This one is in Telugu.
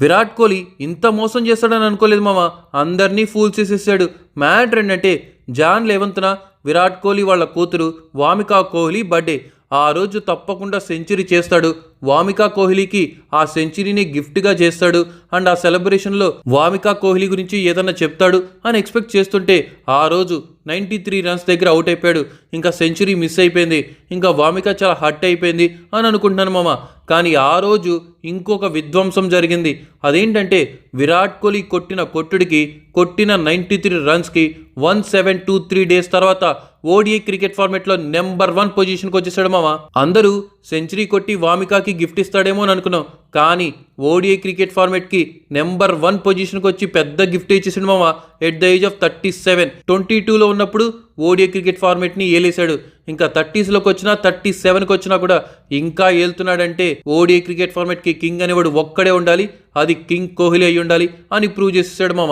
విరాట్ కోహ్లీ ఇంత మోసం చేస్తాడని అనుకోలేదు మామ. అందరినీ ఫూల్ చేసేసాడు. మ్యాటర్ ఏంటంటే జాన్ 11న విరాట్ కోహ్లీ వాళ్ళ కూతురు వామికా కోహ్లీ బర్త్డే. ఆ రోజు తప్పకుండా సెంచరీ చేస్తాడు. వామికా కోహ్లీకి ఆ సెంచరీని గిఫ్ట్గా చేస్తాడు. అండ్ ఆ సెలబ్రేషన్లో వామికా కోహ్లీ గురించి ఏదన్నా చెప్తాడు అని ఎక్స్పెక్ట్ చేస్తుంటే ఆ రోజు 93 రన్స్ దగ్గర అవుట్ అయిపోయాడు. ఇంకా సెంచరీ మిస్ అయిపోయింది. ఇంకా వామిక చాలా హర్ట్ అయిపోయింది అని అనుకుంటున్నాను మామ. కానీ ఆ రోజు ఇంకొక విధ్వంసం జరిగింది. అదేంటంటే విరాట్ కోహ్లీ కొట్టిన 93 రన్స్కి 1723 డేస్ తర్వాత ఓడిఐ క్రికెట్ ఫార్మెట్లో నెంబర్ 1 పొజిషన్కి వచ్చేసాడు మామ. అందరూ సెంచరీ కొట్టి వామికాకి గిఫ్ట్ ఇస్తాడేమో అని అనుకున్నాం. కానీ ఓడిఐ క్రికెట్ ఫార్మెట్కి నెంబర్ 1 పొజిషన్కి వచ్చి పెద్ద గిఫ్ట్ ఇచ్చేసాడు మామ. ఎట్ ద ఏజ్ ఆఫ్ 37, 22లో ఉన్నప్పుడు ఓడిఐ క్రికెట్ ఫార్మెట్ని ఏలేశాడు. ఇంకా 30స్లోకి వచ్చినా 37కి వచ్చినా కూడా ఇంకా ఏలుతున్నాడంటే ఓడిఐ క్రికెట్ ఫార్మెట్కి కింగ్ అనేవాడు ఒక్కడే ఉండాలి. అది కింగ్ కోహ్లీ అయి ఉండాలి అని ప్రూవ్ చేసేసాడు మామ.